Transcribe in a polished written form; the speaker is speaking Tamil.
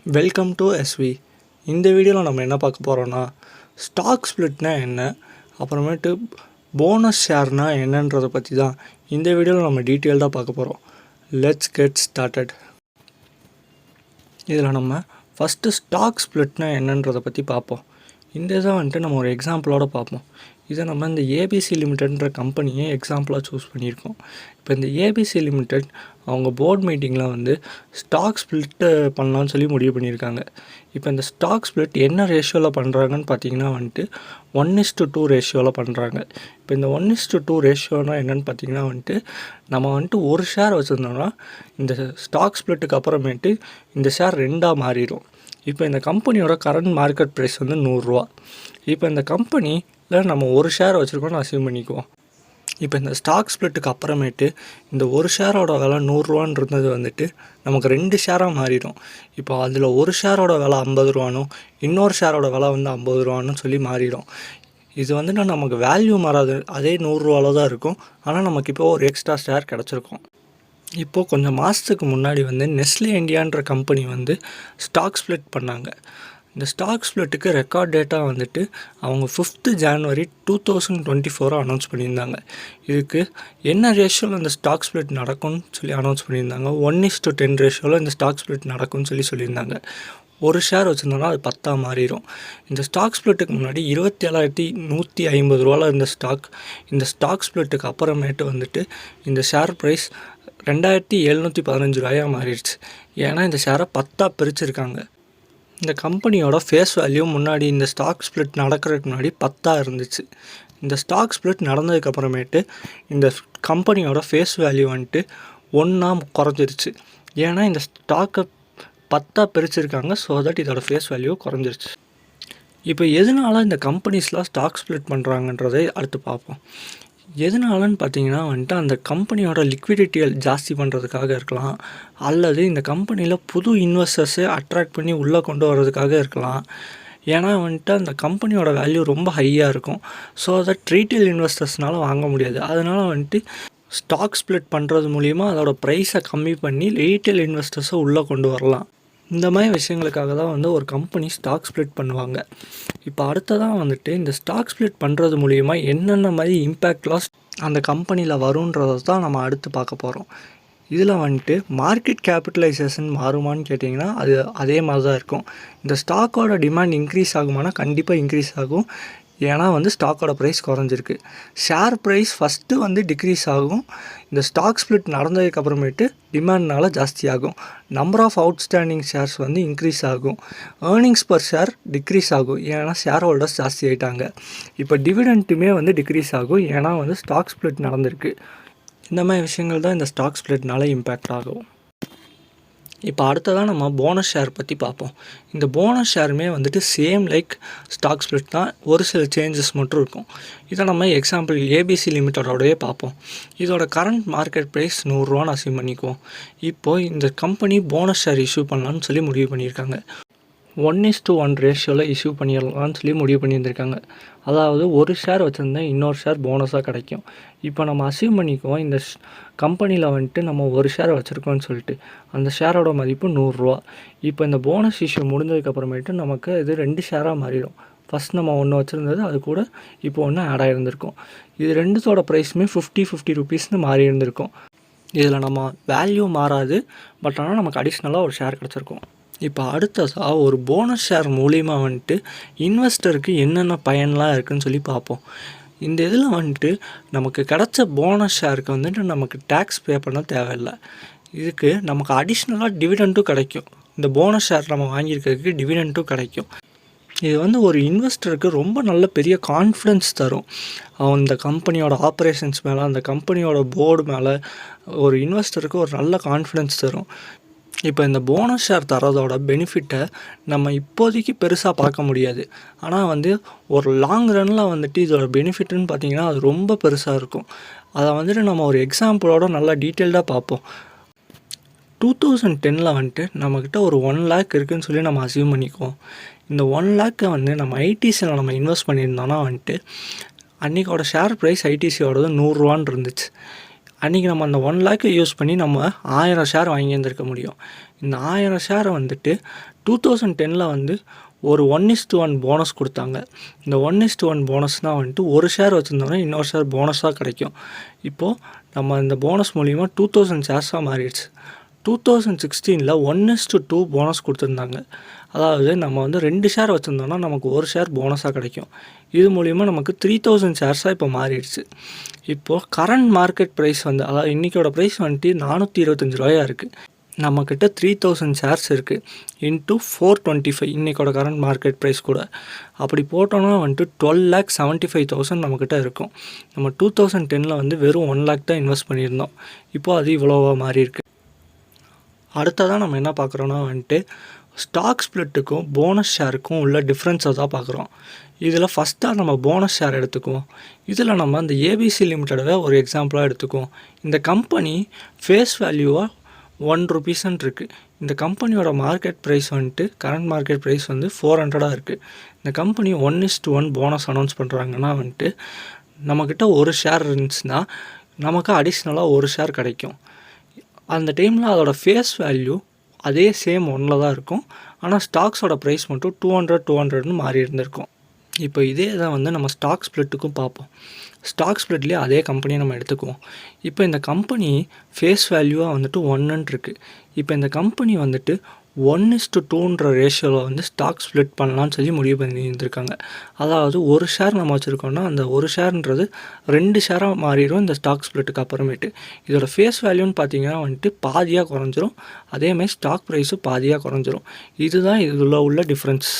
Welcome to SV. இந்த வீடியோவில் நம்ம என்ன பார்க்க போகிறோன்னா, ஸ்டாக் ஸ்ப்ளிட்னா என்ன, அப்புறமேட்டு போனஸ் ஷேர்னா என்னன்றதை பற்றி தான் இந்த வீடியோவில் நம்ம டீட்டெயில்டாக பார்க்க போகிறோம். Let's get started. இதில் நம்ம ஃபஸ்ட்டு ஸ்டாக் ஸ்ப்ளிட்னா என்னன்றதை பற்றி பார்ப்போம். இந்த இதை நம்ம ஒரு எக்ஸாம்பிளோடு பார்ப்போம். இதை நம்ம இந்த ஏபிசி லிமிடெட்ன்ற கம்பெனியை எக்ஸாம்பிளாக சூஸ் பண்ணியிருக்கோம். இப்போ இந்த ஏபிசி லிமிடெட் அவங்க போர்ட் மீட்டிங்கில் ஸ்டாக் ஸ்ப்ளிட்டு பண்ணலான்னு சொல்லி முடிவு பண்ணியிருக்காங்க. இப்போ இந்த ஸ்டாக் ஸ்ப்ளிட் என்ன ரேஷியோவில் பண்ணுறாங்கன்னு பார்த்தீங்கன்னா 1:2 ரேஷியோவில் பண்ணுறாங்க. இப்போ இந்த 1:2 ரேஷியோனா என்னென்னு பார்த்தீங்கன்னா நம்ம ஒரு ஷேர் வச்சுருந்தோம்னா இந்த ஸ்டாக் ஸ்ப்ளிட்டுக்கு அப்புறமேட்டு இந்த ஷேர் 2ஆக மாறிடும். இப்போ இந்த கம்பெனியோட கரண்ட் மார்க்கெட் ப்ரைஸ் 100 இப்போ இந்த கம்பெனியில் நம்ம ஒரு ஷேர் வச்சுருக்கோன்னு அசியூம் பண்ணிக்குவோம். இப்போ இந்த ஸ்டாக் ஸ்ப்ளிட்டுக்கு அப்புறமேட்டு இந்த ஒரு ஷேரோட விலை 100 இருந்தது நமக்கு 2 ஷேராக மாறிடும். இப்போ அதில் ஒரு ஷேரோட விலை 50 இன்னொரு ஷேரோட விலை 50 சொல்லி மாறிடும். இது நமக்கு வேல்யூ மாறாது, அதே 100 தான் இருக்கும். ஆனால் நமக்கு இப்போ ஒரு எக்ஸ்ட்ரா ஷேர் கிடச்சிருக்கும். இப்போது கொஞ்சம் மாதத்துக்கு முன்னாடி நெஸ்லே இண்டியான்ற கம்பெனி ஸ்டாக் ஸ்ப்ளிட் பண்ணாங்க. இந்த ஸ்டாக் ஸ்ப்ளிட்டுக்கு ரெக்கார்ட் டேட்டா அவங்க 5th January 2024 அனௌன்ஸ் பண்ணியிருந்தாங்க. இதுக்கு என்ன ரேஷியோவில் இந்த ஸ்டாக் ஸ்ப்ளிட் நடக்கும்னு சொல்லி அனௌன்ஸ் பண்ணியிருந்தாங்க. 1:10 ரேஷியோவில் இந்த ஸ்டாக் ஸ்ப்ளிட் நடக்கும்னு சொல்லியிருந்தாங்க. ஒரு ஷேர் வச்சுருந்தோன்னா அது 10ஆக மாறிடும். இந்த ஸ்டாக் ஸ்ப்ளிட்டுக்கு முன்னாடி 27,150 இருந்த ஸ்டாக், இந்த ஸ்டாக் ஸ்ப்ளிட்டுக்கு அப்புறமேட்டு இந்த ஷேர் ப்ரைஸ் 2,715 மாறிடுச்சு. ஏன்னா இந்த ஷேரை 10ஆக பிரிச்சுருக்காங்க. இந்த கம்பெனியோட ஃபேஸ் வேல்யூ முன்னாடி இந்த ஸ்டாக் ஸ்ப்ளிட் நடக்கிறதுக்கு முன்னாடி 10ஆக இருந்துச்சு. இந்த ஸ்டாக் ஸ்ப்ளிட் நடந்ததுக்கப்புறமேட்டு இந்த கம்பெனியோட ஃபேஸ் வேல்யூ 1ஆக குறைஞ்சிருச்சு. ஏன்னா இந்த ஸ்டாக்கை 10ஆக பிரிச்சுருக்காங்க. ஸோ தட் இதோட ஃபேஸ் வேல்யூ குறைஞ்சிருச்சு. இப்போ எதனால இந்த கம்பெனிஸ்லாம் ஸ்டாக் ஸ்ப்ளிட் பண்ணுறாங்கன்றதை அடுத்து பார்ப்போம். எதனாலன்னு பார்த்தீங்கன்னா அந்த கம்பெனியோட லிக்விடிட்டியை ஜாஸ்தி பண்ணுறதுக்காக இருக்கலாம், அல்லது இந்த கம்பெனியில் புது இன்வெஸ்டர்ஸை அட்ராக்ட் பண்ணி உள்ளே கொண்டு வர்றதுக்காக இருக்கலாம். ஏன்னா அந்த கம்பெனியோட வேல்யூ ரொம்ப ஹையாக இருக்கும். ஸோ தட் ரீட்டைல் இன்வெஸ்டர்ஸ்னால் வாங்க முடியாது. அதனால் ஸ்டாக் ஸ்ப்ளிட் பண்ணுறது மூலிமா அதோடய ப்ரைஸை கம்மி பண்ணி ரீட்டைல் இன்வெஸ்டர்ஸை உள்ளே கொண்டு வரலாம். இந்த மாதிரி விஷயங்களுக்காக தான் ஒரு கம்பெனி ஸ்டாக் ஸ்ப்ளிட் பண்ணுவாங்க. இப்போ அடுத்ததான் இந்த ஸ்டாக் ஸ்ப்ளிட் பண்ணுறது மூலிமா என்னென்ன மாதிரி இம்பேக்ட்லாம் அந்த கம்பெனியில் வருன்றதை தான் நம்ம அடுத்து பார்க்க போகிறோம். இதில் மார்க்கெட் கேபிட்டலைசேஷன் மாறுமான்னு கேட்டிங்கன்னா அது அதே மாதிரி தான் இருக்கும். இந்த ஸ்டாக்கோட டிமாண்ட் இன்க்ரீஸ் ஆகுமானா கண்டிப்பாக இன்க்ரீஸ் ஆகும். ஏன்னா ஸ்டாக்கோட ப்ரைஸ் குறைஞ்சிருக்கு. ஷேர் ப்ரைஸ் ஃபஸ்ட்டு டிக்ரீஸ் ஆகும். இந்த ஸ்டாக் ஸ்ப்ளிட் நடந்ததுக்கப்புறமேட்டு டிமாண்ட்னால ஜாஸ்தியாகும். Number of outstanding shares increase ஆகும். ஏர்னிங்ஸ் பர் ஷேர் டிக்ரீஸ் ஆகும். ஏன்னா ஷேர் ஹோல்டர்ஸ் ஜாஸ்தி ஆகிட்டாங்க. இப்போ டிவிடெண்ட்டுமே டிக்ரீஸ் ஆகும். ஏன்னா ஸ்டாக் ஸ்ப்ளிட் நடந்திருக்கு. இந்த மாதிரி விஷயங்கள் தான் இந்த ஸ்டாக் ஸ்ப்ளிட்னால இம்பேக்ட் ஆகும். இப்போ அடுத்ததான் நம்ம போனஸ் ஷேர் பற்றி பார்ப்போம். இந்த போனஸ் ஷேருமே சேம் லைக் ஸ்டாக் ஸ்ப்ளிட் தான், ஒரு சில சேஞ்சஸ் மட்டும் இருக்கும். இதை நம்ம எக்ஸாம்பிள் ஏபிசி லிமிட்டடோடய பார்ப்போம். இதோட கரண்ட் மார்க்கெட் ப்ரைஸ் 100 அசியூம் பண்ணிக்குவோம். இப்போது இந்த கம்பெனி போனஸ் ஷேர் இஷ்யூ பண்ணலான்னு சொல்லி முடிவு பண்ணியிருக்காங்க. 1:1 ரேஷியோவில் இஷ்யூ பண்ணிடலான்னு சொல்லி முடிவு பண்ணியிருந்திருக்காங்க. அதாவது ஒரு ஷேர் வச்சுருந்தா இன்னொரு ஷேர் போனஸாக கிடைக்கும். இப்போ நம்ம அசியூம் பண்ணிக்குவோம் இந்த கம்பெனியில் நம்ம ஒரு ஷேர் வச்சுருக்கோன்னு சொல்லிட்டு அந்த ஷேரோட மதிப்பு 100. இப்போ இந்த போனஸ் இஷ்யூ முடிஞ்சதுக்கப்புறமேட்டு நமக்கு இது 2 ஷேராக மாறிடும். ஃபஸ்ட் நம்ம ஒன்று வச்சுருந்தது, அது கூட இப்போ ஒன்று ஆட் ஆகிருந்திருக்கும். இது ரெண்டுத்தோட ப்ரைஸுமே 50 ரூபீஸ்னு மாறி இருந்திருக்கும். இதில் நம்ம வேல்யூ மாறாது, பட் ஆனால் நமக்கு அடிஷ்னலாக ஒரு ஷேர் கிடச்சிருக்கும். இப்போ அடுத்ததாக ஒரு போனஸ் ஷேர் மூலிமா இன்வெஸ்டருக்கு என்னென்ன பயன்லாம் இருக்குதுன்னு சொல்லி பார்ப்போம். இந்த இதில் நமக்கு கிடச்ச போனஸ் ஷேருக்கு நமக்கு டேக்ஸ் பே பண்ண தேவையில்லை. இதுக்கு நமக்கு அடிஷ்னலாக டிவிடெண்ட்டும் கிடைக்கும். இந்த போனஸ் ஷேர் நம்ம வாங்கியிருக்கிறதுக்கு டிவிடெண்ட்டும் கிடைக்கும். இது ஒரு இன்வெஸ்டருக்கு ரொம்ப நல்ல பெரிய கான்ஃபிடென்ஸ் தரும். அந்த கம்பெனியோட ஆப்ரேஷன்ஸ் மேலே, அந்த கம்பெனியோட போர்டு மேலே ஒரு இன்வெஸ்டருக்கு ஒரு நல்ல கான்ஃபிடென்ஸ் தரும். இப்போ இந்த போனஸ் ஷேர் தரதோட பெனிஃபிட்டை நம்ம இப்போதைக்கு பெருசாக பார்க்க முடியாது. ஆனால் ஒரு லாங் ரனில் இதோட பெனிஃபிட்டுன்னு பார்த்திங்கன்னா அது ரொம்ப பெருசாக இருக்கும். அதை நம்ம ஒரு எக்ஸாம்பிளோட நல்லா டீட்டெயில்டாக பார்ப்போம். 2010 நம்மக்கிட்ட ஒரு 1 lakh இருக்குதுன்னு சொல்லி நம்ம அசியூம் பண்ணிக்குவோம். இந்த 1 lakh நம்ம ஐடிசியில் நம்ம இன்வெஸ்ட் பண்ணியிருந்தோன்னா அன்றைக்கோட ஷேர் ப்ரைஸ் ஐடிசியோடது 100 இருந்துச்சு. அன்றைக்கி நம்ம அந்த 1 lakh யூஸ் பண்ணி நம்ம 1000 ஷேர் வாங்கியிருந்திருக்க முடியும். இந்த 1000 ஷேரை வந்துட்டு 2010 வந்து ஒரு 1:1 போனஸ் கொடுத்தாங்க. இந்த 1:1 போனஸ்னால் வந்துட்டு ஒரு ஷேர் வச்சுருந்தோம்னா இன்னொரு ஷேர் போனஸாக கிடைக்கும். இப்போது நம்ம இந்த போனஸ் மூலிமா 2000 ஷேர்ஸாக மாறிடுச்சு. 2016 1:2 போனஸ் கொடுத்துருந்தாங்க. அதாவது நம்ம வந்து 2 ஷேர் வச்சுருந்தோம்னா நமக்கு ஒரு ஷேர் போனஸாக கிடைக்கும். இது மூலிமா நமக்கு 3000 ஷேர்ஸாக இப்போ மாறிடுச்சு. இப்போது கரண்ட் மார்க்கெட் ப்ரைஸ் வந்து அதாவது இன்றைக்கோட ப்ரைஸ் வந்துட்டு 425 ரூபாயாக இருக்குது. நம்மக்கிட்ட 3000 ஷேர்ஸ் இருக்குது இன்ட்டு 425 இன்றைக்கோட கரண்ட் மார்க்கெட் ப்ரைஸ் கூட. அப்படி போட்டோன்னா வந்துட்டு 12,75,000 நம்மக்கிட்ட இருக்கும். நம்ம 2010 வந்து வெறும் 1 lakh தான் இன்வெஸ்ட் பண்ணியிருந்தோம். இப்போது அது இவ்வளோவா மாறி இருக்குது. அடுத்ததாக நம்ம என்ன பார்க்குறோன்னா வந்துட்டு ஸ்டாக் ஸ்ப்ளிட்டுக்கும் போனஸ் ஷேருக்கும் உள்ள டிஃப்ரென்ஸை தான் பார்க்குறோம். இதில் ஃபஸ்ட்டாக நம்ம போனஸ் ஷேர் எடுத்துக்குவோம். இதில் நம்ம அந்த ஏபிசி லிமிட்டடை ஒரு எக்ஸாம்பிளாக எடுத்துக்குவோம். இந்த கம்பெனி ஃபேஸ் வேல்யூவாக 1 rupeesன்னு இருக்குது. இந்த கம்பெனியோட மார்க்கெட் ப்ரைஸ் வந்துட்டு கரண்ட் மார்க்கெட் ப்ரைஸ் வந்து 400 இருக்குது. இந்த கம்பெனி 1:1 போனஸ் அனௌன்ஸ் பண்ணுறாங்கன்னா வந்துட்டு நம்மக்கிட்ட ஒரு ஷேர் இருந்துச்சுன்னா நமக்கு அடிஷ்னலாக ஒரு ஷேர் கிடைக்கும். அந்த டைமில் அதோடய ஃபேஸ் வேல்யூ அதே சேம் 1 தான் இருக்கும். ஆனால் ஸ்டாக்ஸோட ப்ரைஸ் மட்டும் 200 மாறி இருந்திருக்கும். இப்போ இதே தான் வந்து நம்ம ஸ்டாக் ஸ்ப்ளிட்டுக்கும் பார்ப்போம். ஸ்டாக் ஸ்ப்ளிட்லேயே அதே கம்பெனியை நம்ம எடுத்துக்குவோம். இப்போ இந்த கம்பெனி ஃபேஸ் வேல்யூவாக வந்துட்டு 1 இருக்குது. இப்போ இந்த கம்பெனி வந்துட்டு 1:2 ரேஷியோவில் வந்து ஸ்டாக் ஸ்ப்ளிட் பண்ணலான்னு சொல்லி முடிவு பண்ணி இருந்திருக்காங்க. அதாவது ஒரு ஷேர் நம்ம வச்சுருக்கோன்னா அந்த ஒரு ஷேர்ன்றது 2 ஷேராக மாறிடும் இந்த ஸ்டாக் ஸ்ப்ளிட்டுக்கு அப்புறமேட்டு. இதோட ஃபேஸ் வேல்யூன்னு பார்த்தீங்கன்னா வந்துட்டு பாதியாக குறைஞ்சிரும். அதேமாதிரி ஸ்டாக் ப்ரைஸும் பாதியாக குறைஞ்சிரும். இதுதான் இதில் உள்ள டிஃப்ரென்ஸ்.